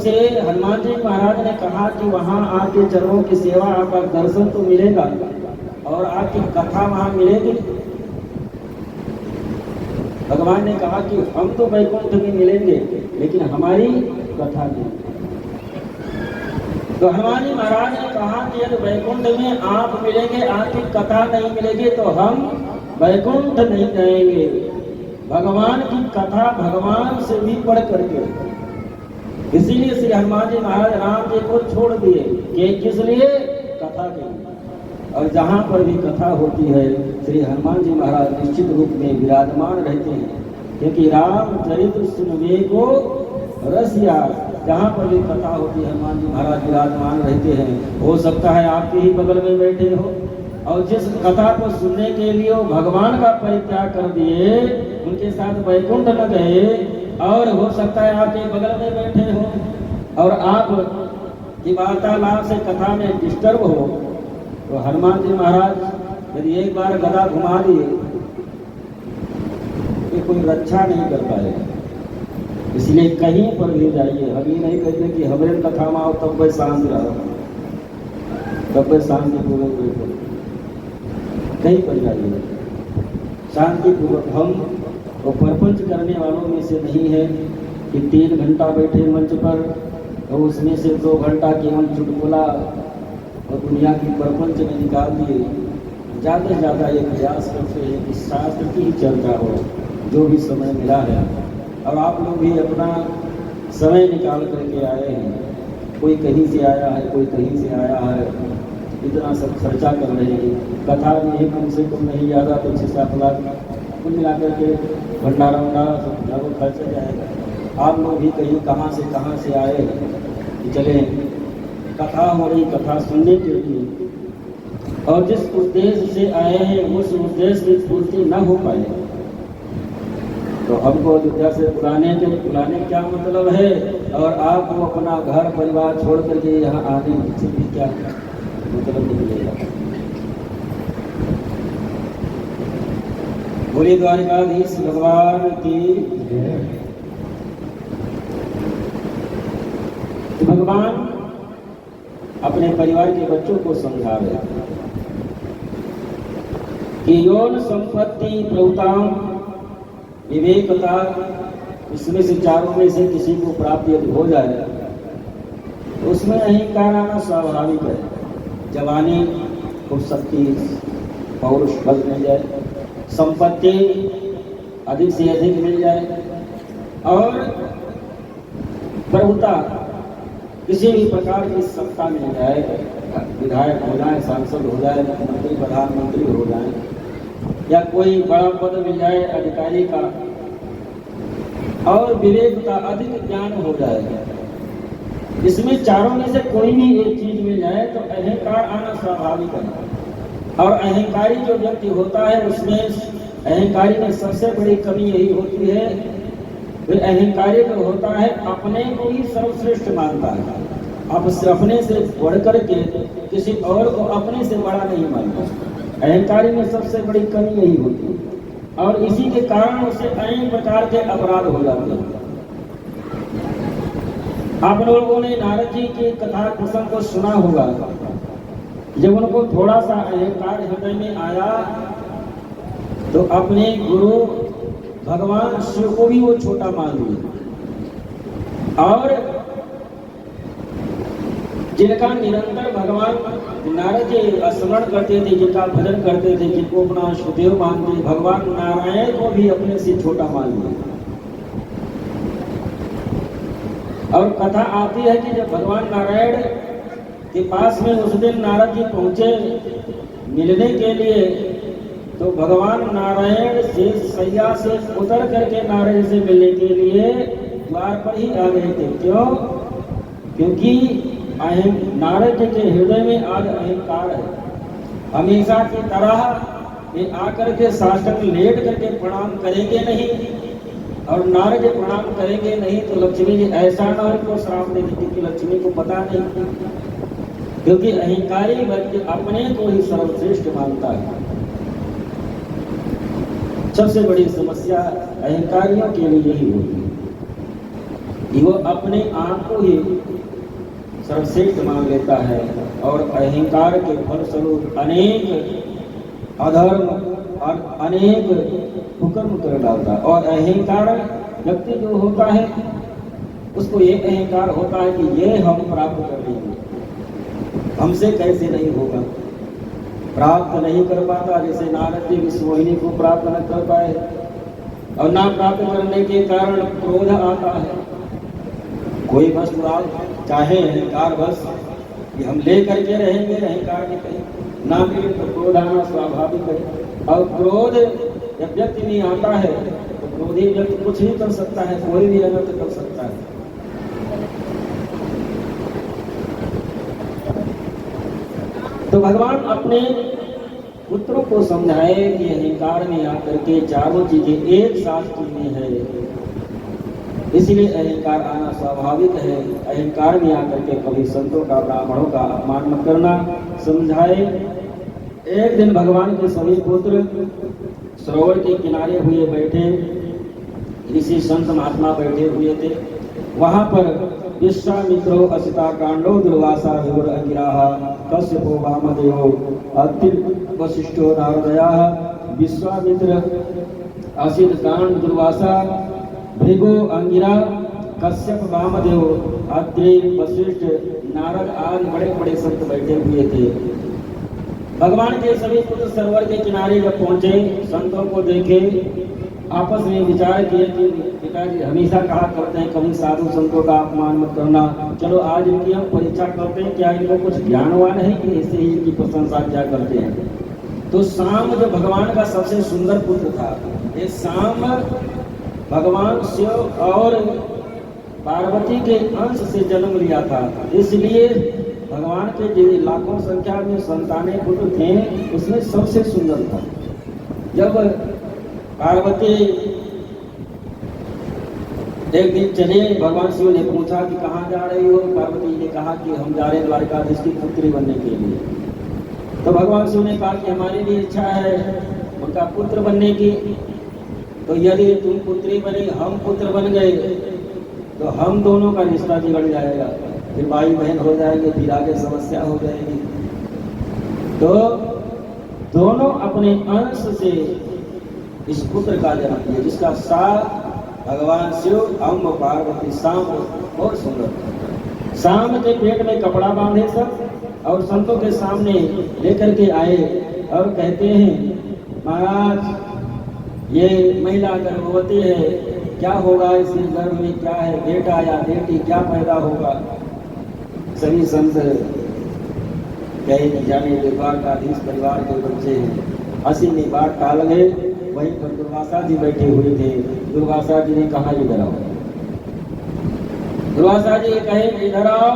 से हनुमान जी महाराज ने कहा कि वहाँ आपके चरणों की सेवा, आपका दर्शन तो मिलेगा और आपकी कथा वहाँ मिलेगी। भगवान ने कहा कि हम तो वैकुंठ में मिलेंगे लेकिन हमारी कथा नहीं। तो हनुमान जी महाराज ने कहा कि यदि वैकुंठ में आप मिलेंगे, आपकी कथा नहीं मिलेगी तो हम वैकुंठ नहीं जाएंगे। भगवान की कथा भगवान से भी बढ़ करके, इसीलिए श्री हनुमान जी महाराज राम जी को छोड़ दिए कि किस लिए? कथा के लिए। और जहाँ पर भी कथा होती है श्री हनुमान जी महाराज निश्चित रूप में विराजमान रहते हैं, क्योंकि राम चरित्र सुनवे को रसिया। जहाँ पर भी कथा होती है हनुमान जी महाराज विराजमान रहते हैं। हो सकता है आपके ही बगल में बैठे हो और जिस कथा को सुनने के लिए वो भगवान का परित्याग कर दिए, उनके साथ वैकुंठ न गए, और हो सकता है आपके बगल में बैठे हो और आप की वार्तालाप से कथा में डिस्टर्ब हो, तो हनुमान जी महाराज यदि एक बार गदा घुमा दिए तो कोई रक्षा नहीं कर पाएगा। इसलिए कहीं पर भी जाइए, हम ये नहीं कहते कि हमारे कथा में आओ तब वह शांत रहो, तब वह शांतिपूर्वक बैठो। कहीं पर जाइए शांतिपूर्वक। हम वो प्रपंच करने वालों में से नहीं है कि 3 घंटा बैठे मंच पर और उसमें से 2 घंटा केवल चुटकुला और दुनिया की प्रपंच में निकाल दिए। ज़्यादा से ज़्यादा ये प्रयास करते हैं कि शास्त्र की ही चर्चा हो, जो भी समय मिला है। और आप लोग भी अपना समय निकाल करके आए हैं, कोई कहीं से आया है, कोई कहीं से आया है, इतना सब खर्चा कर रहे हैं। कथा में ही कम से कम नहीं ज़्यादा तो 6-7 लाख कुल मिला करके भंडारा वंडारा सब ज़्यादा खर्चा जाएगा। आप लोग भी कहीं कहाँ से आए कि चले कथा हो रही, कथा सुनने के लिए, और जिस उद्देश्य से आए हैं उस उद्देश्य की पूर्ति न हो पाए तो हमको अयोध्या से बुलाने क्या मतलब है, और आपको अपना घर परिवार छोड़ करके यहाँ आने से भी क्या मतलब निकलेगा। बोलिए द्वारिकाधीश भगवान की। तो भगवान अपने परिवार के बच्चों को समझा रहे कि यौन संपत्ति प्रभुताम विवेकता, इसमें से चारों में से किसी को प्राप्त यदि हो जाए तो उसमें अहंकार आना स्वाभाविक है। जवानी खूब शक्ति पौरुष बल मिल जाए, संपत्ति अधिक से अधिक मिल जाए, और प्रभुता किसी भी प्रकार की सत्ता मिल जाए, विधायक हो जाए, सांसद हो जाए, मंत्री प्रधानमंत्री हो जाए, या कोई बड़ा पद मिल जाए अधिकारी का, और विवेकता अधिक ज्ञान हो जाए। इसमें चारों में से कोई भी एक चीज मिल जाए तो अहंकार आना स्वाभाविक है। और अहंकारी जो व्यक्ति होता है उसमें अहंकारी में सबसे बड़ी कमी यही होती है, फिर अहंकारी जो होता है अपने को ही सर्वश्रेष्ठ मानता है। अब अपने से बढ़ करके किसी और को अपने से बड़ा नहीं मानता। अहंकारी में सबसे बड़ी कमी यही होती है, और इसी के कारण उसे अनेक प्रकार के अपराध हो जाते हैं। आप लोगों ने नारद जी की कथा प्रसंग को सुना होगा। जब उनको थोड़ा सा अहंकार हृदय में आया तो अपने गुरु भगवान शिव को भी वो छोटा मान लिया, और जिनका निरंतर भगवान नारद जी स्मरण करते थे, जिनका भजन करते थे, जिनको अपना सुदेव मानते, भगवान नारायण को भी अपने से छोटा मान लिया। और कथा आती है कि जब भगवान नारायण के पास में उस दिन नारद जी पहुंचे मिलने के लिए, तो भगवान नारायण से सैया से उतर करके नारायण से मिलने के लिए द्वार पर ही आ गए थे। क्यों? क्योंकि नारद जी के हृदय में आज अहंकार है। हमेशा की तरह ये आकर के साष्टांग लेट करके प्रणाम करेंगे नहीं, और नारद जी प्रणाम करेंगे नहीं तो लक्ष्मी जी ऐसा ना उनको श्राप दे दी कि लक्ष्मी को पता नहीं, क्योंकि अहंकारी व्यक्ति अपने को ही सर्वश्रेष्ठ मानता है। सबसे बड़ी समस्या अहंकारियों के लिए यही होती है। कि वो अपने आप को ही सर्वश्रेष्ठ मान लेता है और अहंकार के फलस्वरूप अनेक अधर्म और अनेक कुकर्म कर डालता है। और अहंकार व्यक्ति जो होता है उसको ये अहंकार होता है कि ये हम प्राप्त कर लेंगे, हमसे कैसे नहीं होगा, प्राप्त नहीं कर पाता। जैसे नारद जी इस मोहिनी को प्राप्त न कर पाए और ना प्राप्त करने के कारण क्रोध आता है। कोई वस्तु आप चाहे अहंकार बस कि हम ले करके रहेंगे, अहंकार के कहीं ना मिले तो क्रोध आना स्वाभाविक है। और क्रोध जब व्यक्ति में आता है तो क्रोधी व्यक्ति कुछ नहीं कर सकता है, कोई भी अनर्थ कर सकता है। तो भगवान अपने पुत्रों को समझाए कि अहंकार में आकर के चारों चीजें एक साथ चुनी है, इसलिए अहंकार आना स्वाभाविक है। अहंकार में आकर के कभी संतों का ब्राह्मणों का अपमान मत करना समझाए। एक दिन भगवान के सभी पुत्र सरोवर के किनारे हुए बैठे, ऋषि संत महात्मा बैठे हुए थे। वहां पर विश्वामित्रो असिता कांडो दुर्वासा विवर अंगिराः कश्यपो वामदेवो अत्रि वशिष्ठो नारदयाः। विश्वामित्र, असित कांड, दुर्वासा, भृगु, अंगिरा, कश्यप, वामदेव, अत्रि, वशिष्ठ, नारद आदि बड़े बड़े संत बैठे हुए थे। भगवान के सभी पुत्र सरोवर के किनारे जब पहुंचे, संतों को देखे, आपस में विचार किए कि पिताजी हमेशा कहा करते हैं कभी साधु संतों का अपमान मत करना, चलो आज इनकी हम परीक्षा करते हैं, क्या इनको कुछ ज्ञानवान है कि ऐसे ही इनकी प्रशंसा क्या करते हैं। तो शाम जो भगवान का सबसे सुंदर पुत्र था, ये शाम भगवान शिव और पार्वती के अंश से जन्म लिया था, इसलिए भगवान के जो लाखों संख्या में संतानें पुत्र थे उसमें सबसे सुंदर था। जब पार्वती एक दिन चले, भगवान शिव ने पूछा कि कहाँ जा रही हो। पार्वती ने कहा कि हम जा रहे द्वारकाधीश की पुत्री बनने के लिए। तो भगवान शिव ने कहा कि हमारी भी इच्छा है उनका पुत्र बनने की, तो यदि तुम पुत्री बनी हम पुत्र बन गए तो हम दोनों का रिश्ता बिगड़ जाएगा, फिर भाई बहन हो जाएंगे, फिर आगे समस्या हो जाएगी। तो दोनों अपने अंश से इस पुत्र का जन्म दिया, जिसका साथ भगवान शिव अम्ब पार्वती शाम बहुत सुंदर। शाम के पेट में कपड़ा बांधे सब और संतों के सामने लेकर के आए और कहते हैं महाराज ये महिला गर्भवती है, क्या होगा इसके गर्भ में, क्या है बेटा या बेटी, क्या पैदा होगा। सभी संत कहे जाने द्वारकाधीश परिवार के बच्चे हैं, हंसी में बात टाल गए। वहीं पर दुर्वासा जी बैठे हुए थे। दुर्वासा जी ने कहा इधर आओ। दुर्वासा जी कहे इधर आओ,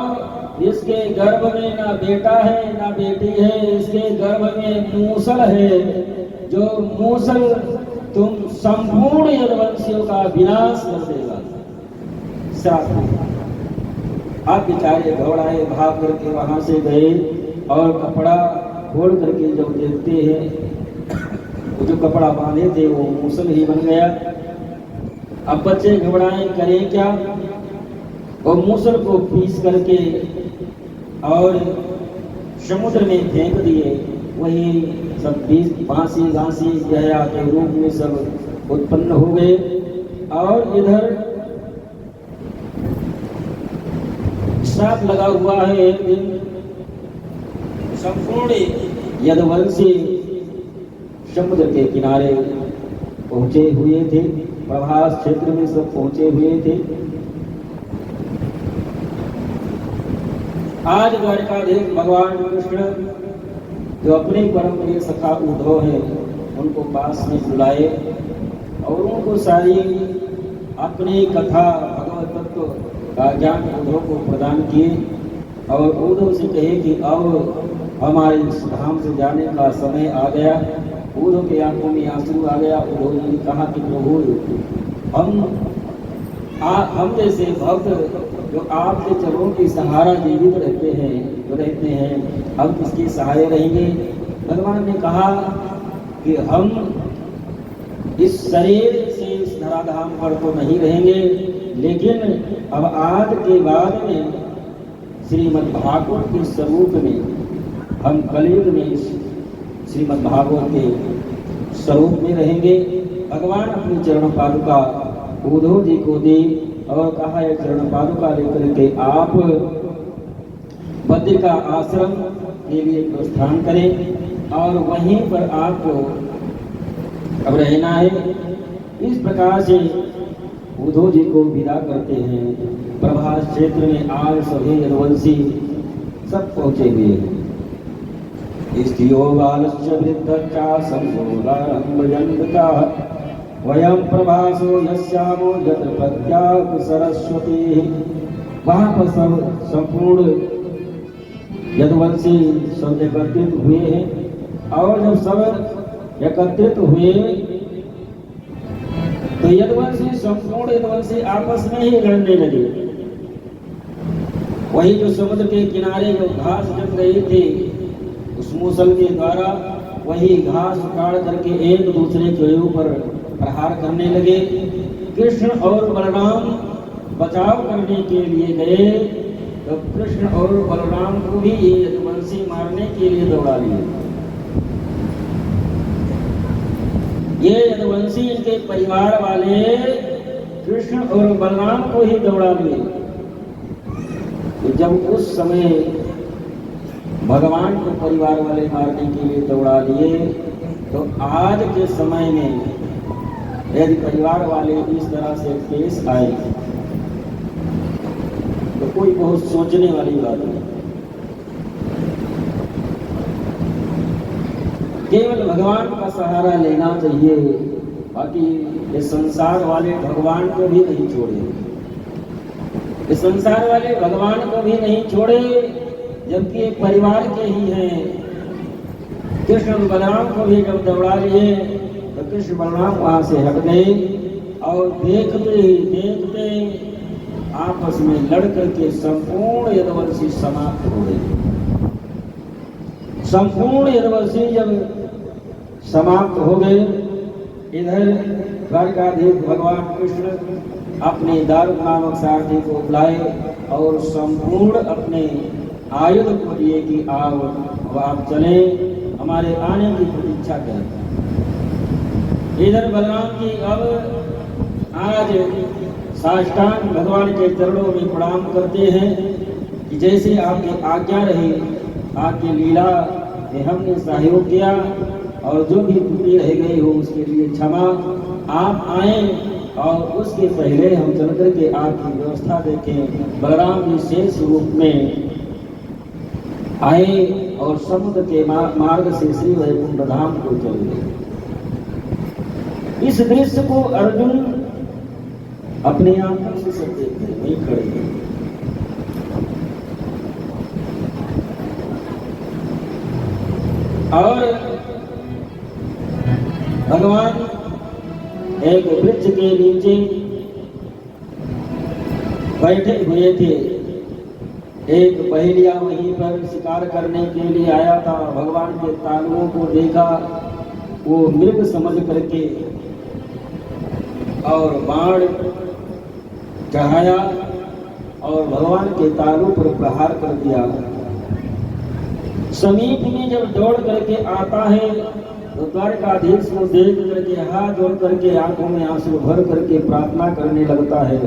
इसके गर्भ में ना बेटा है ना बेटी है, इसके गर्भ में मूसल है, जो मूसल तुम संपूर्ण यदुवंशियों का विनाश कर देगा। आप बेचारे घबराए, भाग करके वहां से गए और कपड़ा खोल करके जब देखते हैं जो कपड़ा बांधे थे वो मूसल ही बन गया। अब बच्चे घबराए, करें क्या। और मूसल को पीस करके और समुद्र में फेंक दिए। वही सब फांसी घासी गया के रूप में सब उत्पन्न हो गए। और इधर श्राप लगा हुआ है। एक दिन संपूर्ण यदुवंशी समुद्र के किनारे पहुंचे हुए थे, प्रभास क्षेत्र में सब पहुंचे हुए थे। आज द्वारकाधीश भगवान कृष्ण जो अपने परम प्रिय सखा उद्धव है उनको पास में बुलाए और उनको सारी अपनी कथा भगवत तत्व का ज्ञान उद्धव को प्रदान किए और उद्धव से कहे कि अब हमारे इस धाम से जाने का समय आ गया। उद्धव के आंखों में आंसू आ गया। उद्धव ने कहा कि प्रभु हम जैसे भक्त जो आपके चरणों की सहारा जीवित रहते हैं हम किसके सहारे रहेंगे। भगवान ने कहा कि हम इस शरीर से इस धराधाम पर तो नहीं रहेंगे, लेकिन अब आज के बाद में श्रीमद् भागवत के स्वरूप में हम कलयुग में श्रीमद् भागवत के स्वरूप में रहेंगे। भगवान अपनी चरण पादुका उद्धव जी को दी और कहा है चरण पादुका लेकर के आप बद्रिका आश्रम के लिए प्रस्थान करें और वहीं पर आपको अब रहना है। इस प्रकार से उद्धव जी को विदा करते हैं। प्रभास क्षेत्र में आज सभी यदुवंशी सब पहुंचे हुए हैं। स्त्रियो बालस्य वृद्धश्च संसोदारं भजन्तः वयं प्रभासो यस्यामो यत्र प्रत्याग सरस्वती। वहाँ पर सब संपूर्ण यदुवंशी सब एकत्रित हुए हैं और जब सब एकत्रित हुए तो यदुवंशी संपूर्ण यदुवंशी आपस में ही लड़ने लगे। वही जो समुद्र के किनारे जो घास जम रही थी उस मूसल के द्वारा वही घास उखाड़ करके एक दूसरे के ऊपर प्रहार करने लगे। कृष्ण और बलराम बचाव करने के लिए गए तो कृष्ण और बलराम को भी ये यदुवंशी मारने के लिए दौड़ा लिए। ये यदुवंशी इनके परिवार वाले कृष्ण और बलराम को ही दौड़ा लिए। तो जब उस समय भगवान को परिवार वाले मारने के लिए दौड़ा लिए तो आज के समय में यदि परिवार वाले इस तरह से पेश आए तो कोई बहुत सोचने वाली बात नहीं। केवल भगवान का सहारा लेना चाहिए, बाकी ये संसार वाले भगवान को भी नहीं छोड़े। ये संसार वाले भगवान को भी नहीं छोड़े जबकि ये परिवार के ही हैं। कृष्ण और बलराम को भी जब दौड़ा लिए तो कृष्ण बलराम वहां से हट गए और देखते ही देखते आपस में लड़ करके संपूर्ण यदुवंशी समाप्त हो गए। संपूर्ण यदुवंशी जब समाप्त हो गए, इधर द्वारकाधीश भगवान कृष्ण अपने दारुक नामक सारथी को बुलाए और संपूर्ण अपने आयुध को दिए कि अब आप चले, हमारे आने की प्रतीक्षा करें। इधर बलराम जी अब आज साष्टांग भगवान के चरणों में प्रणाम करते हैं कि जैसे आपकी आज्ञा रही, आपकी लीला में हमने सहयोग किया और जो भी त्रुटि रह गई हो उसके लिए क्षमा। आप आए और उसके पहले हम चल करके आपकी व्यवस्था देखें। बलराम जी शेष रूप में आए और समुद्र के मार्ग से श्री वैकुंठ धाम को चल गए। इस दृश्य को अर्जुन अपने आंखों से सब देखते वहीं खड़े हैं। और भगवान एक वृक्ष के नीचे बैठे हुए थे। एक पहेलिया वहीं पर शिकार करने के लिए आया था। भगवान के तालुओं को देखा, वो मृग समझ करके और बाण चढ़ाया और भगवान के तालू पर प्रहार कर दिया। समीप में जब दौड़ करके आता है तो द्वारकाधीश को देख करके हाथ जोड़ करके आंखों में आंसू भर करके प्रार्थना करने लगता है।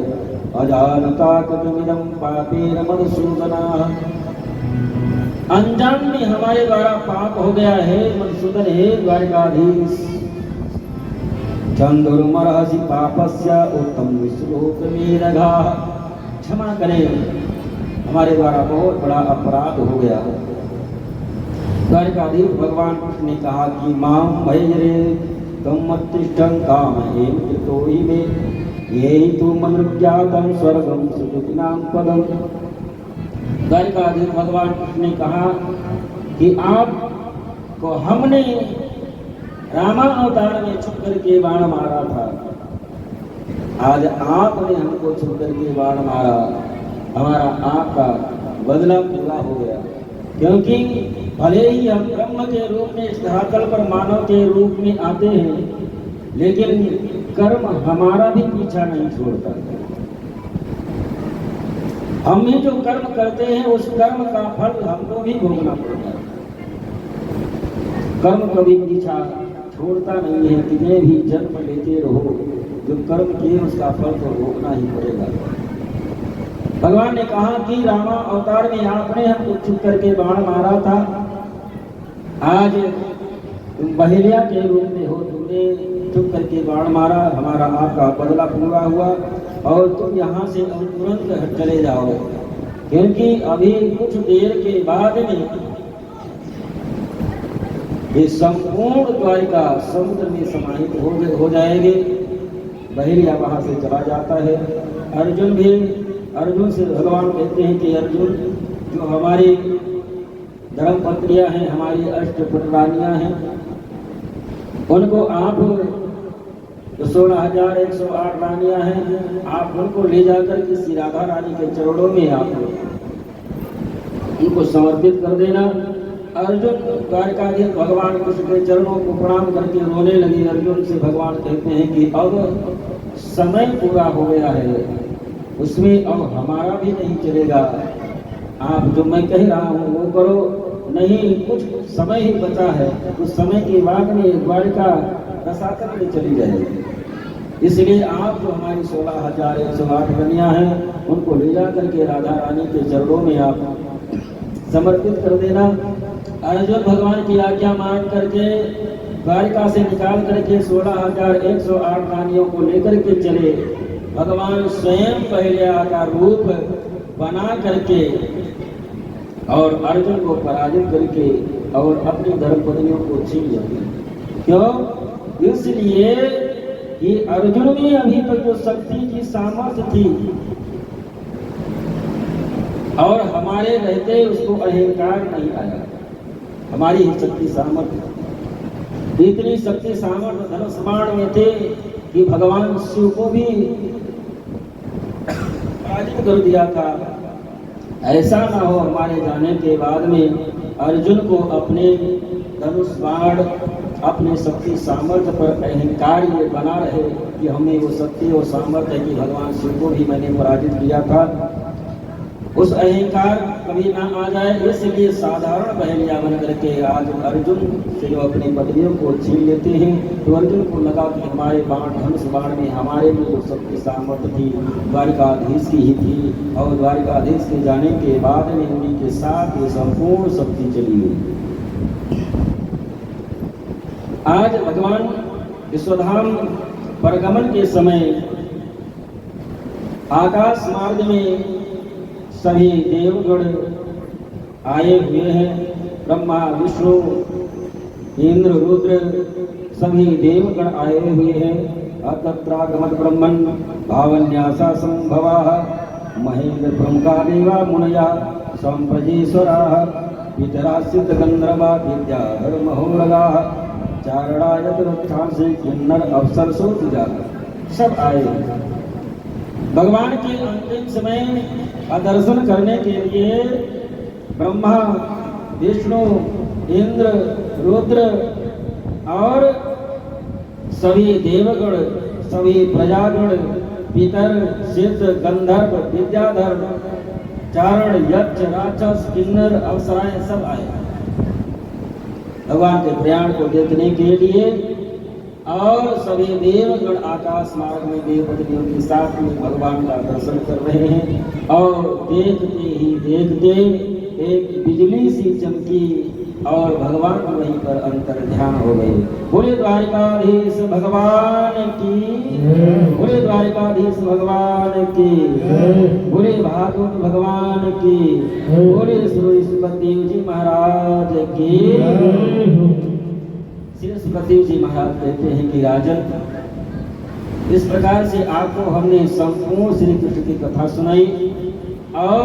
अजानता कतमिदं पापेन मधुसूदना, अनजान में हमारे द्वारा पाप हो गया है मधुसूदन, हे द्वारकाधीश। चंद्रमरहसि पापस्य उत्तम विश्लोक में रघा, क्षमा करें, हमारे द्वारा बहुत बड़ा अपराध हो गया। द्वारकाधीश भगवान कृष्ण ने कहा कि माम भयरे तुम मत्तिष्ठं कामहेम कृतोहि मे, यही तो मनृज्ञातम स्वर्गम सुकृतिनाम पदम। द्वारकाधीश भगवान कृष्ण ने कहा कि आपको हमने रामा अवतार में छुप करके बाण मारा था, आज आपने हमको छुप करके बाण मारा, हमारा आपका बदला पूरा हो गया। क्योंकि भले ही हम ब्रह्म के रूप में इस धरातल पर मानव के रूप में आते हैं, लेकिन कर्म हमारा भी पीछा नहीं छोड़ता। हम भी जो कर्म करते हैं उस कर्म का फल हमको भी भोगना पड़ता है। कर्म कभी पीछा छोड़ता नहीं है, कितने भी जन्म लेते रहो, जो कर्म किए उसका फल तो भोगना ही पड़ेगा। भगवान ने कहा कि रामा अवतार में आपने हमको चुप करके बाण मारा था, आज तुम बहेलिया के रूप में हो, तुमने चुप करके बाण मारा, हमारा आपका बदला पूरा हुआ और तुम यहाँ से तुरंत चले जाओ, क्योंकि अभी कुछ देर के बाद में ये संपूर्ण द्वारिका समुद्र में समाहित हो जाएंगे। बहेलिया वहां से चला जाता है। अर्जुन से भगवान कहते हैं कि अर्जुन, जो हमारी धर्म पत्नियां हैं, हमारी अष्टपुत्रानियां हैं, उनको आप 16,108 रानियां हैं, आप उनको ले जाकर किसी राधा रानी के चरणों में आप उनको समर्पित कर देना। अर्जुन द्वारकाधीश भगवान कृष्ण के चरणों को प्रणाम करके रोने लगे। अर्जुन से भगवान कहते हैं कि अब समय पूरा हो गया है, उसमें अब हमारा भी नहीं चलेगा, आप जो मैं कह रहा हूँ वो करो, नहीं कुछ समय ही बचा है, उस समय के बाद में द्वारिका रसातल में चली जाएगी। इसलिए आप जो हमारी 16,108 रानियां हैं उनको ले जा करके राधा रानी के चरणों में आप समर्पित कर देना। अर्जुन भगवान की आज्ञा मान करके द्वारिका से निकाल करके 16,108 रानियों को लेकर के चले। भगवान स्वयं बहेलिया का रूप बना करके और अर्जुन को पराजित करके और अपनी धर्मपत्नियों को छीन लेते। क्यों? इसलिए कि अर्जुन में अभी तक जो शक्ति की सामर्थ्य थी और हमारे रहते उसको अहंकार नहीं आया। हमारी शक्ति सामर्थ्य, इतनी शक्ति सामर्थ्य धनुष बाण में थे कि भगवान शिव को भी पराजित कर दिया था। ऐसा ना हो हमारे जाने के बाद में अर्जुन को अपने धनुष बाण, अपने शक्ति सामर्थ्य पर अहंकार ये बना रहे कि हमें वो शक्ति और सामर्थ्य है कि भगवान शिव को भी मैंने पराजित किया था, उस अहंकार कभी ना आ जाए। इसलिए साधारण बहेलिया बन करके आज अर्जुन से जो अपनी पत्नियों को छीन लेते हैं, तो अर्जुन को लगा कि हमारे बाण, धनुष बाण में हमारे में जो शक्ति सामर्थ्य थी द्वारिकाधीश की ही थी, और द्वारिकाधीश के जाने के बाद में उन्हीं के साथ ये संपूर्ण शक्ति चली गई। आज भगवान विश्वधाम परगमन के समय आकाश मार्ग में सभी देवगण आए हुए हैं। ब्रह्मा, विष्णु, इंद्र, रुद्र सभी देवगण आए हुए हैं। अतत्रागमत ब्रह्मन् भावन्यासा संभवाः महेंद्र प्रमुखा देवा मुनया संप्रजेश्वराः पितरा सिद्ध गंधर्वा विद्याधर महोरगाः चारणायत रक्षांसे किन्नर अप्सरसो तुजाः। सब आए भगवान के अंतिम समय दर्शन करने के लिए। ब्रह्मा, विष्णु, इंद्र, रुद्र और सभी देवगण, सभी प्रजागण, पितर, सिद्ध, गंधर्व, विद्याधर, चारण, यक्ष, राक्षस, किन्नर, अप्सराएं सब आए भगवान के प्रयाण को देखने के लिए। और सभी देवगण आकाश मार्ग में देवपत्नियों के साथ में भगवान का दर्शन कर रहे हैं। और देखते ही देखते एक बिजली सी चमकी और भगवान वहीं पर अंतर ध्यान हो गए। बोले द्वारिकाधीश भगवान की, बोले द्वारिकाधीश भगवान की, बोले भागवत भगवान की, बोले श्री सुखदेव जी महाराज की। श्री सुखदेव जी महाराज कहते हैं कि राजन, इस प्रकार से आपको हमने संपूर्ण श्री कृष्ण की कथा सुनाई और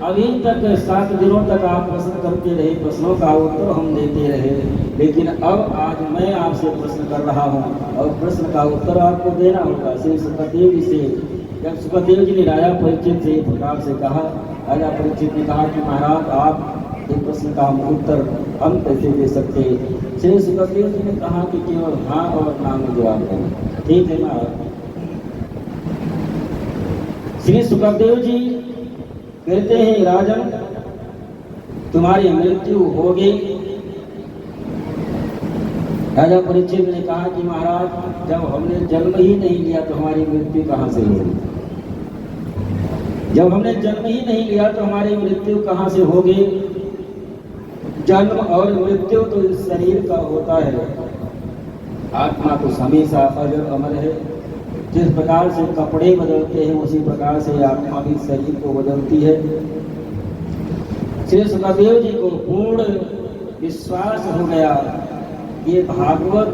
अभी तक 7 दिनों तक आप प्रश्न करते रहे, प्रश्नों का उत्तर हम देते रहे, लेकिन अब आज मैं आपसे प्रश्न कर रहा हूँ और प्रश्न का उत्तर आपको देना होगा। श्री सुखदेव जी से जब सुखदेव जी ने राजा परीक्षित से एक प्रकार से कहा, राजा परीक्षित ने कहा कि महाराज आप एक प्रश्न का उत्तर हम कैसे दे सकते। श्री सुखदेव जी ने कहा कि केवल हाँ और ना में जवाब देना। ठीक है महाराज। श्री सुखदेव जी कहते हैं राजन तुम्हारी मृत्यु होगी। राजा परीक्षित ने कहा कि महाराज जब हमने जन्म ही नहीं लिया तो हमारी मृत्यु कहाँ से होगी? जब हमने जन्म ही नहीं लिया तो हमारी मृत्यु कहाँ से होगी? जन्म और मृत्यु तो इस शरीर का होता है, आत्मा तो हमेशा अजर अमर है। जिस प्रकार से कपड़े बदलते हैं उसी प्रकार से आत्मा भी शरीर को बदलती है। श्री सुखदेव जी को पूर्ण विश्वास हो गया ये भागवत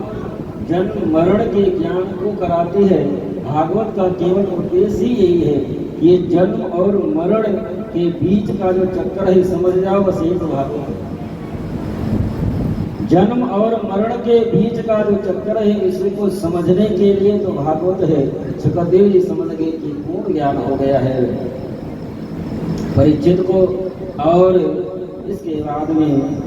जन्म मरण के ज्ञान को कराती है। भागवत का केवल उद्देश्य ही यही है कि ये जन्म और मरण के बीच का जो चक्कर है समझ जाओ, बस ये तो भागवत है। जन्म और मरण के बीच का जो चक्कर है इसी को समझने के लिए तो भागवत है। सुखदेव जी समझ गए कि पूर्ण ज्ञान हो गया है परीक्षित को। और इसके बाद में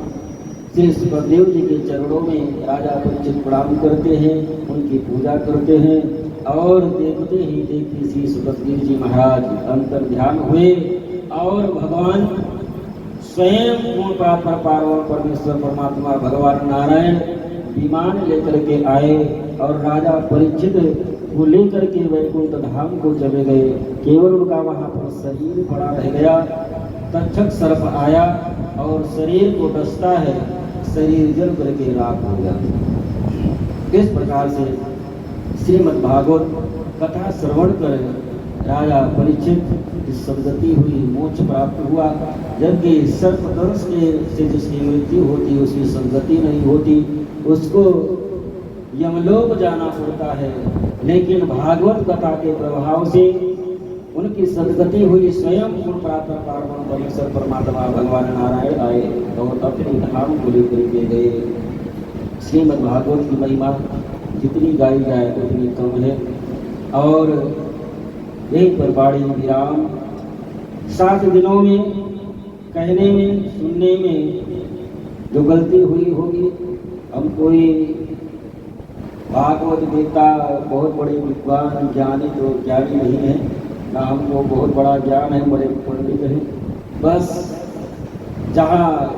श्री सुखदेव जी के चरणों में राजा परीक्षित प्रणाम करते हैं, उनकी पूजा करते हैं। और देखते ही देखते श्री सुखदेव जी महाराज अंतर ध्यान हुए और भगवान स्वयं पूर्ण पार्वण परमेश्वर परमात्मा भगवान नारायण विमान लेकर के आए और राजा परीक्षित को लेकर के वैकुंठ धाम को चले गए। केवल उनका वहां पर शरीर पड़ा रह गया। तक्षक सर्प आया और शरीर को डसता है, शरीर जल करके राख हो गया। इस प्रकार से श्रीमद् भागवत कथा श्रवण कर राजा परीक्षित की सदगति हुई, मोक्ष प्राप्त हुआ। जबकि सर्पदंश से जिसकी मृत्यु होती उसकी सदगति नहीं होती, उसको यमलोक जाना पड़ता है। लेकिन भागवत कथा के प्रभाव से उनकी सदगति हुई। स्वयं पूर्ण प्रातः पार्वण परमेश्वर परमात्मा भगवान नारायण आए और अपने धाम को लेकर के गए। श्रीमद् भागवत की महिमा जितनी गाई जाए उतनी कम है। और यहीं पर बाड़ी विराम। 7 दिनों में कहने में सुनने में जो गलती हुई होगी, हम कोई भागवत गीता बहुत बड़े विद्वान ज्ञानी तो ज्ञानी नहीं है, ना हमको बहुत बड़ा ज्ञान है, बड़े पंडित हैं। बस जहाँ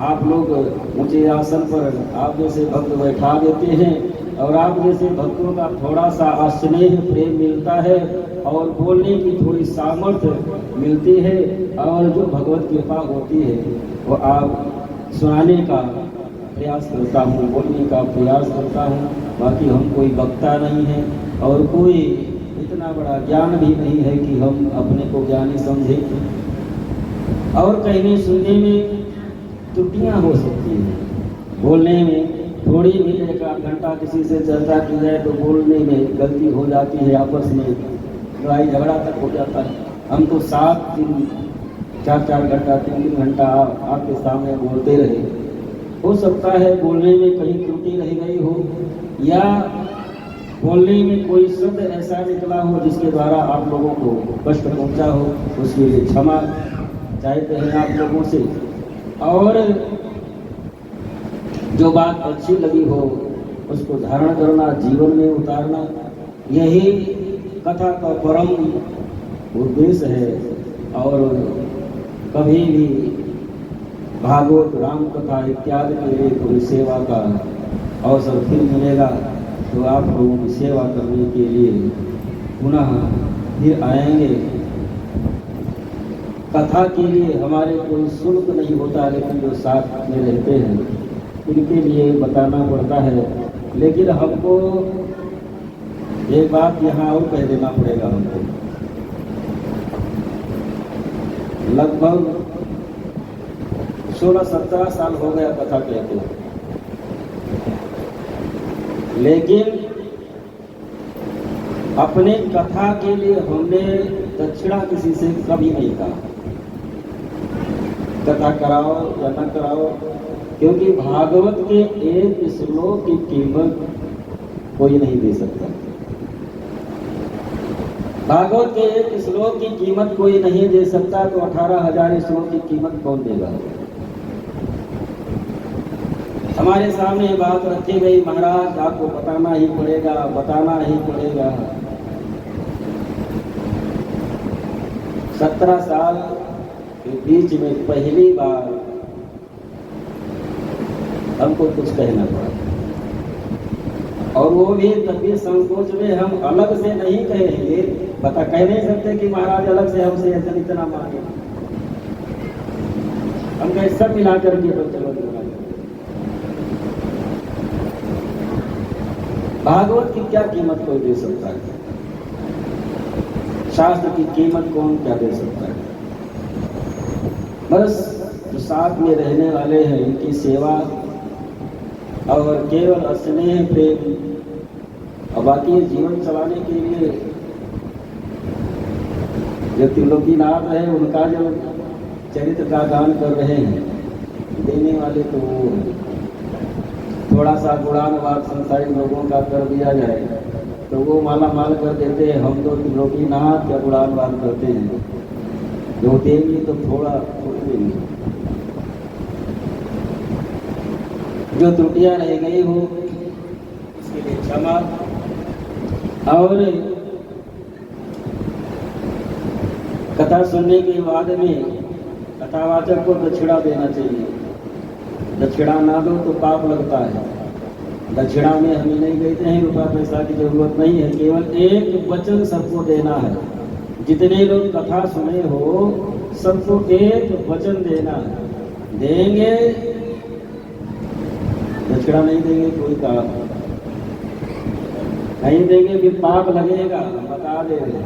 आप लोग ऊंचे आसन पर आप जैसे भक्त बैठा देते हैं और आप जैसे भक्तों का थोड़ा सा स्नेह प्रेम मिलता है और बोलने की थोड़ी सामर्थ्य मिलती है और जो भगवत कृपा होती है वो आप सुनाने का प्रयास करता हूँ, बोलने का प्रयास करता हूँ। बाकी हम कोई वक्ता नहीं है और कोई इतना बड़ा ज्ञान भी नहीं है कि हम अपने को ज्ञानी समझें। और कहने सुनने में त्रुटियाँ हो सकती हैं, बोलने में थोड़ी भी 1 घंटा किसी से चर्चा की जाए तो बोलने में गलती हो जाती है, आपस में लड़ाई झगड़ा तक हो जाता है। हम तो 4-4 घंटा 3-3 घंटा आपके सामने बोलते रहे। हो सकता है बोलने में कहीं त्रुटि रह गई हो या बोलने में कोई शब्द ऐसा निकला हो जिसके द्वारा आप लोगों को कष्ट पहुंचा हो, उसके लिए क्षमा चाहते हैं आप लोगों से। और जो बात अच्छी लगी हो उसको धारण करना, जीवन में उतारना, यही कथा का परम उद्देश्य है। और कभी भी भागवत राम कथा इत्यादि के लिए कोई सेवा का अवसर फिर मिलेगा तो आप लोगों की सेवा करने के लिए पुनः फिर आएंगे। कथा के लिए हमारे कोई शुल्क नहीं होता, लेकिन जो साथ में रहते हैं इनके लिए बताना पड़ता है। लेकिन हमको एक बात यहाँ और कह देना पड़ेगा, हमको लगभग 16-17 साल हो गया कथा कहते हैं, लेकिन अपने कथा के लिए हमने दक्षिणा किसी से कभी नहीं कहा। कथा कराओ या न कराओ, क्योंकि भागवत के एक श्लोक की कीमत कोई नहीं दे सकता। भागवत के एक श्लोक की कीमत कोई नहीं दे सकता, तो 18,000 श्लोक की कीमत कौन देगा? हमारे सामने बात रखी गई, महाराज आपको बताना ही पड़ेगा, बताना ही पड़ेगा। 17 साल के बीच में पहली बार हमको कुछ कहना पड़ा, और वो भी तभी संकोच में हम अलग से नहीं कहेंगे, पता कह नहीं सकते कि महाराज अलग से हमसे इतना मांगे। हम कहे सब मिला करके तो चलो। भागवत की क्या कीमत कोई दे सकता है? शास्त्र की कीमत कौन क्या दे सकता है? बस जो साथ में रहने वाले हैं इनकी सेवा और केवल स्नेह प्रेम, और बाकी जीवन चलाने के लिए जो त्रिलोकीनाथ है उनका जो चरित्र का गान कर रहे हैं, देने वाले तो वो है। थोड़ा सा गुणानुवाद संसारिक लोगों का कर दिया जाए तो वो माला माल कर देते हैं, हम तो त्रिलोकीनाथ का गुणानुवाद करते हैं, जो देंगे तो थोड़ा देंगे। जो त्रुटियां रह गई हो उसके लिए क्षमा, और कथा सुनने के बाद में कथावाचक को दक्षिणा देना चाहिए। दक्षिणा ना दो तो पाप लगता है। दक्षिणा में हम नहीं कहते हैं रुपया पैसा की जरूरत नहीं है, केवल एक वचन सबको देना है। जितने लोग कथा सुने हो सबको एक वचन देना है। देंगे, दक्षिणा नहीं देंगे कोई काम नहीं देंगे, फिर पाप लगेगा, बता दे रहे।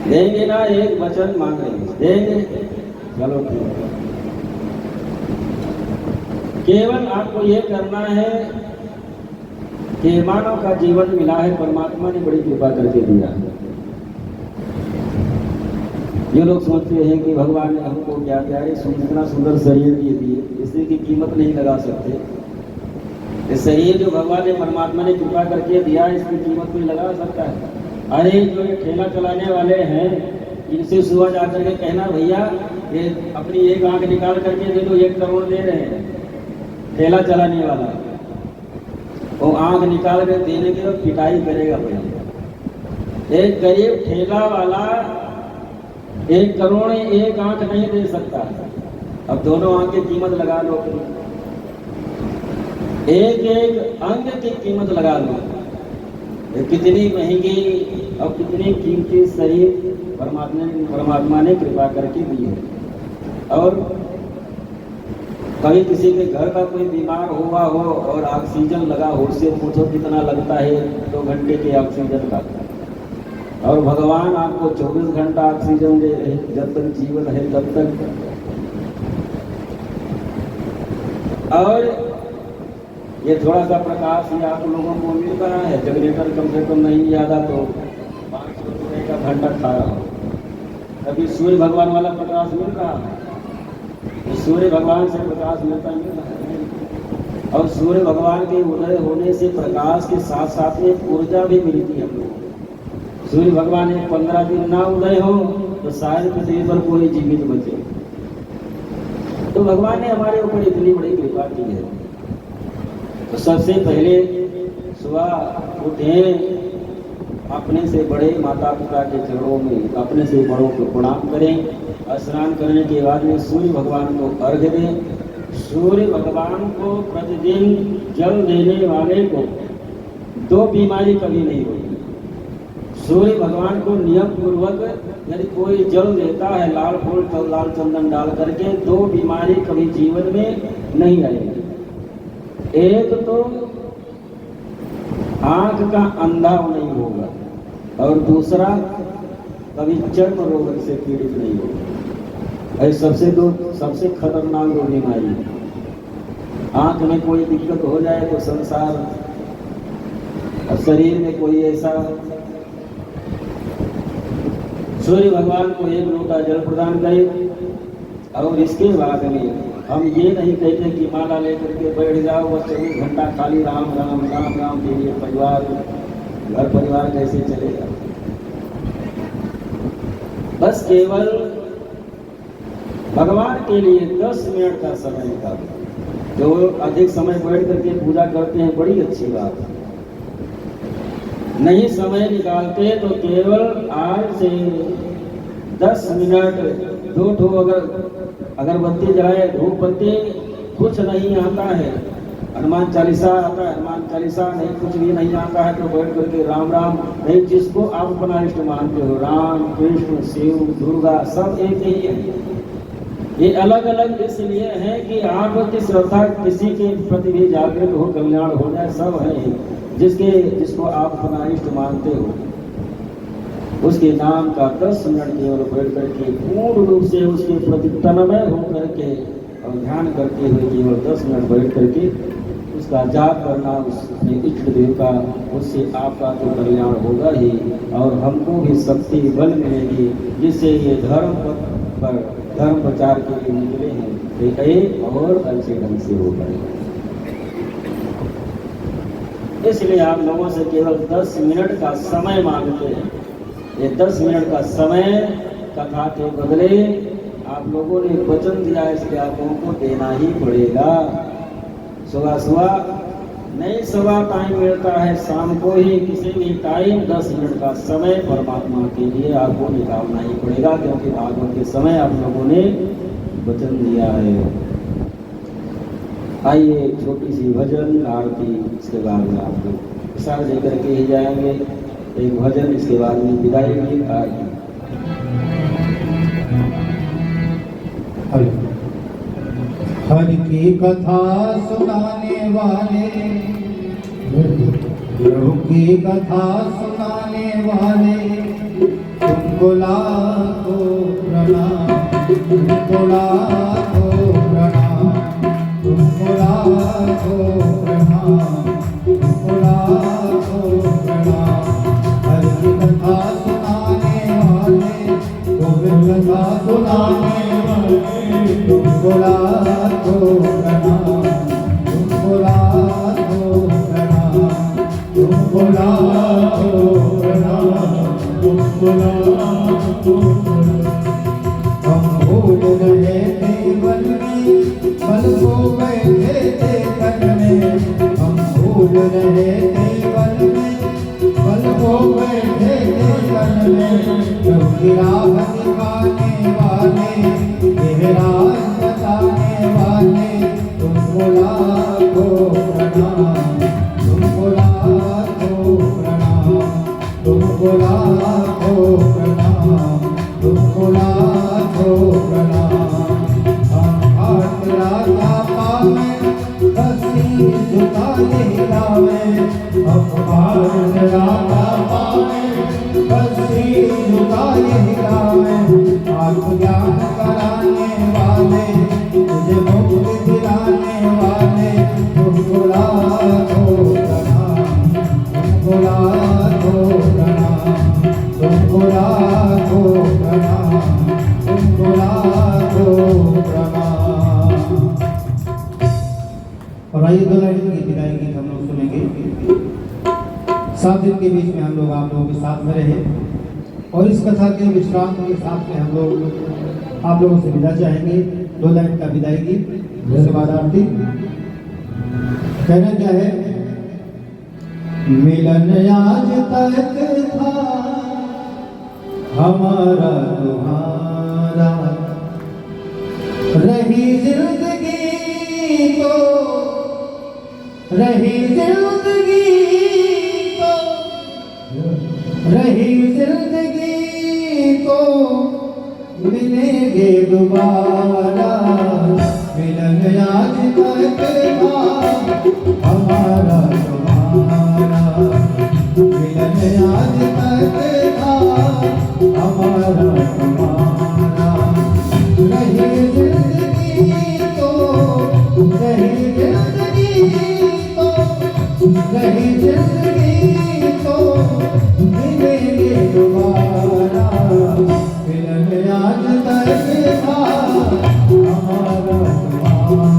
देंगे ना, एक वचन मांगेंगे, देंगे, चलो ठीक है। केवल आपको ये करना है कि मानव का जीवन मिला है, परमात्मा ने बड़ी कृपा करके दिया है। ये लोग सोचते हैं कि भगवान ने हमको क्या क्या इतना सुंदर शरीर दिए, इसी की कीमत नहीं लगा सकते। इस शरीर जो भगवान ने परमात्मा ने कृपा करके दिया, इसकी कीमत कोई लगा सकता है? अरे जो ये ठेला चलाने वाले हैं, इनसे सुबह जाकर के कहना भैया ये अपनी एक आंख निकाल करके दे दो, 1 करोड़ दे रहे हैं। ठेला चलाने वाला वो आंख निकाल कर देने के बाद पिटाई करेगा पहले। एक गरीब ठेला वाला 1 करोड़ 1 आंख नहीं दे सकता। अब दोनों आंख की कीमत लगा लो, एक अंग की कीमत लगा लो, कितनी महंगी और कितनी कीमती शरीर परमात्मा ने कृपा करके दी है। और कभी किसी के घर का कोई बीमार हुआ हो और ऑक्सीजन लगा हो, उससे पूछो कितना लगता है 2 घंटे के ऑक्सीजन का। और भगवान आपको 24 घंटा ऑक्सीजन दे रहे, जब तक जीवन है तब तक। और ये थोड़ा सा प्रकाश ही आप लोगों को मिल रहा है। जनरेटर कम से कम नहीं ज़्यादा तो 500 रुपये का घंटा खा रहा हो। अभी सूर्य भगवान वाला प्रकाश मिल रहा है, सूर्य भगवान से प्रकाश मिलता है। और सूर्य भगवान के उदय होने से प्रकाश के साथ साथ में ऊर्जा भी मिलती है हम लोगों को। सूर्य भगवान 15 दिन ना उदय हो तो शायद पृथ्वी पर कोई जीवित बचे। तो भगवान ने हमारे ऊपर इतनी बड़ी कृपा की है। तो सबसे पहले सुबह उठे, अपने से बड़े माता पिता के चरणों में अपने से बड़ों को प्रणाम करें। स्नान करने के बाद में सूर्य भगवान को अर्घ्य दें। सूर्य भगवान को प्रतिदिन जल देने वाले को 2 बीमारी कभी नहीं होगी। सूर्य भगवान को नियम पूर्वक यदि कोई जल देता है लाल फूल तो लाल चंदन डाल करके, 2 बीमारी कभी जीवन में नहीं आएगी। एक तो आंख का अंधा नहीं होगा, और दूसरा कभी चर्म रोग से पीड़ित नहीं होगा। सबसे खतरनाक 2 बीमारी है। आंख में कोई दिक्कत हो जाए तो संसार, और शरीर में कोई ऐसा। सूर्य भगवान को 1 लोटा जल प्रदान करें, और इसके बाद में हम ये नहीं कहते कि माला लेकर के बैठ जाओ बस 24 घंटा खाली राम राम राम राम के लिए परिवार, घर परिवार कैसे चलेगा। बस केवल भगवान के लिए 10 मिनट का समय निकालो। जो अधिक समय बैठ करके पूजा करते हैं बड़ी अच्छी बात है, नहीं समय निकालते तो केवल आज से 10 मिनट दो ठो अगरबत्ती जलाए, धूप बत्ती, कुछ नहीं आता है, हनुमान चालीसा आता है, हनुमान चालीसा नहीं, कुछ भी नहीं आता है तो बैठ करके राम राम, नहीं जिसको आप अपना इष्ट मानते हो, राम कृष्ण शिव दुर्गा सब एक ही है। ये अलग अलग इसलिए है कि आपकी श्रद्धा किसी के प्रति भी जागृत हो, कल्याण हो जाए, सब है। जिसको आप अपना इष्ट मानते हो उसके नाम का 10 मिनट केवल बैठ करके पूर्ण रूप से उसके प्रति तन्मय होकर के और ध्यान करते हुए केवल 10 मिनट बैठ करके उसका जाप करना, उसके इष्ट देव का, उससे आपका तो कल्याण होगा ही और हमको भी शक्ति बल मिलेगी, जिससे ये धर्म पथ पर धर्म प्रचार के लिए निकले हैं एक और अच्छे ढंग से हो पाएगा। इसलिए आप लोगों से केवल 10 मिनट का समय मांगते हैं। ये 10 मिनट का समय कथा के बदले आप लोगों ने वचन दिया, इसलिए आप लोगों को देना ही पड़ेगा। सुबह नहीं सवा टाइम मिलता है, शाम को ही किसी भी टाइम 10 मिनट का समय परमात्मा के लिए आपको निकालना ही पड़ेगा, क्योंकि भागवत के समय आप लोगों ने वचन दिया है। आइए एक छोटी सी भजन आरती, इसके बाद में आप लोग प्रसाद लेकर के ही जाएंगे। एक भजन, इसके बाद में विदाई गीत आएगी। हरि की कथा सुनाने वाले, प्रभु की कथा सुनाने वाले, तुमको लाखों प्रणाम, तुमको लाखों प्रणाम, तुमको लाखों प्रणाम, तुमको लाखों प्रणाम। हरि की कथा सुनाने वाले, गोविंद कथा सुनाने वाले, तुमको लाखों प्रणाम, तुमको लाखों प्रणाम, तुमको लाखों प्रणाम, तुमको लाखों प्रणाम। हम भूल रहे थे वन में, पल को बैठे थे तन में, हम भूल रहे थे वन में, पल को बैठे थे तन में। क्योंकि राह दिखाने वाले, राज बताने वाले, तुमको लाखों प्रणाम, तुमको लाखों प्रणाम, तुमको लाखों प्रणाम, तुमको लाखों प्रणाम। हम हाथ राजा पावे, बसी झुकाए हिलावे, हम हाथ राजा पावे, बसी झुकाए हिलावे। आत्मज्ञान कराने वाले, तुझे मुक्ति दिलाने वाले, तुमको लाखों प्रणाम, तुमको लाखों प्रणाम, तुमको लाखों प्रणाम, तुमको लाखों प्रणाम। और आइए 2 लाइन की विदाई गीत हम लोग सुनेंगे। 7 दिन के बीच में हम लोग आप लोगों के साथ में रहे और इस कथा के विश्राम के साथ में हम लोग आप लोगों से विदा चाहेंगे। 2 लाइन का विदाई गीत, उसके बाद आरती। कहना क्या है? मिलन आज तक था हमारा तुम्हारा, रही जिंदगी तो, रही जिंदगी तो, रही जिंदगी तो मिलेंगे दोबारा। मिलन आज तक था हमारा तुम्हारा, मिलन आज तक था हमारा तुम्हारा। रही जिंदगी तो, रही जिंदगी तो, रही जिंदगी तो मिलेंगे दोबारा। मिलन आज तक था हमारा तुम्हारा।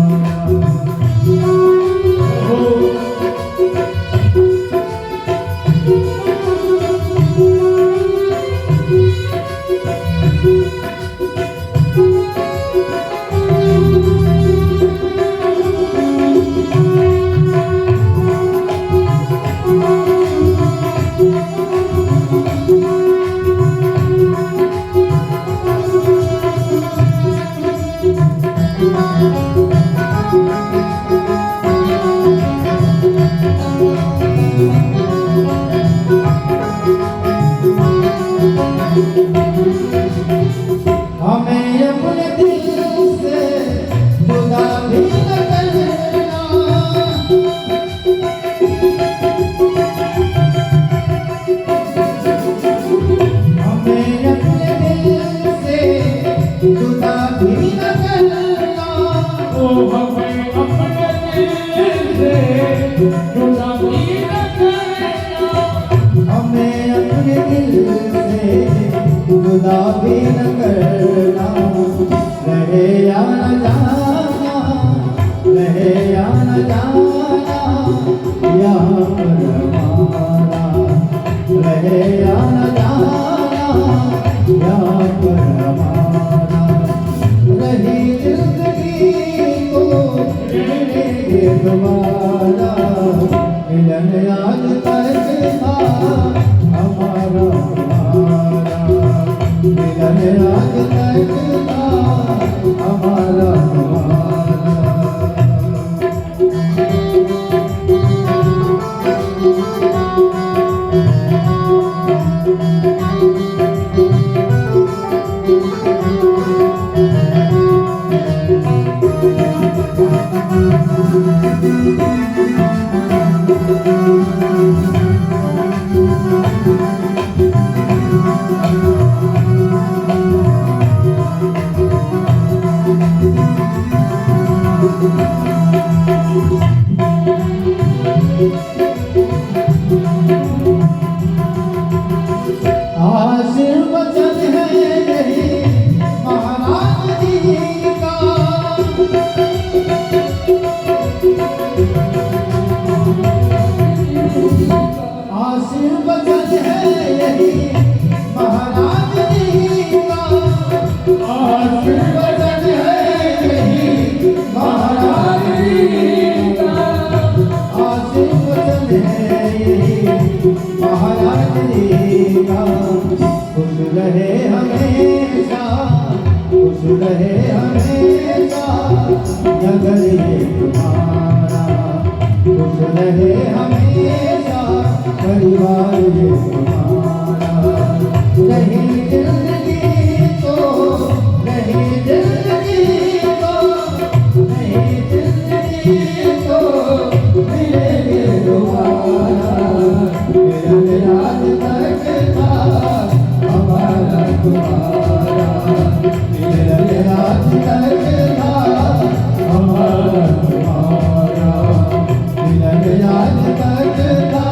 हमें अपने दिल से जुदा भी न करना, हमें अपने दिल से जुदा भी न करना, ओ हमें अपने दिल से जुदा भी न करना, हमें अपने दिल से जुदा भी न करना, रहे या न जाना, रहे या न जाना, यहाँ पर हमारा, रहे या न जाना, यहाँ पर हमारा, रही जिंदगी को मिलेंगे दोबारा, मिलन आज तक था हमारा तुम्हारा, मिलन आज तक था हमारा तुम्हारा। आशीर्वचन है यही महाराज जी का, आशीर्वचन है यही महाराज जी का, आशीर्वचन है यही महाराज जी का, आशीर्वचन है यही महाराज जी का। खुश रहे हमेशा, खुश रहे हमेशा, नगर ये तुम्हारा, खुश रहे हमेशा, परिवार ये तुम्हारा, नहीं जिंदगी तो, नहीं जिंदगी तो, नहीं जिंदगी तो, मिलेंगे दोबारा, मिलन आज तक था हमारा तुम्हारा, मिलन आज तक था हमारा तुम्हारा, मिलन आज तक था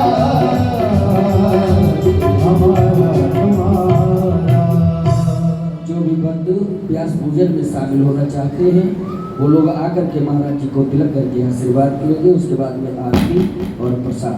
हमारा तुम्हारा। जो भी भक्त व्यास पूजन में शामिल होना चाहते हैं वो लोग आकर के महाराज जी को तिलक करके आशीर्वाद करेंगे। उसके बाद में आरती और प्रसाद।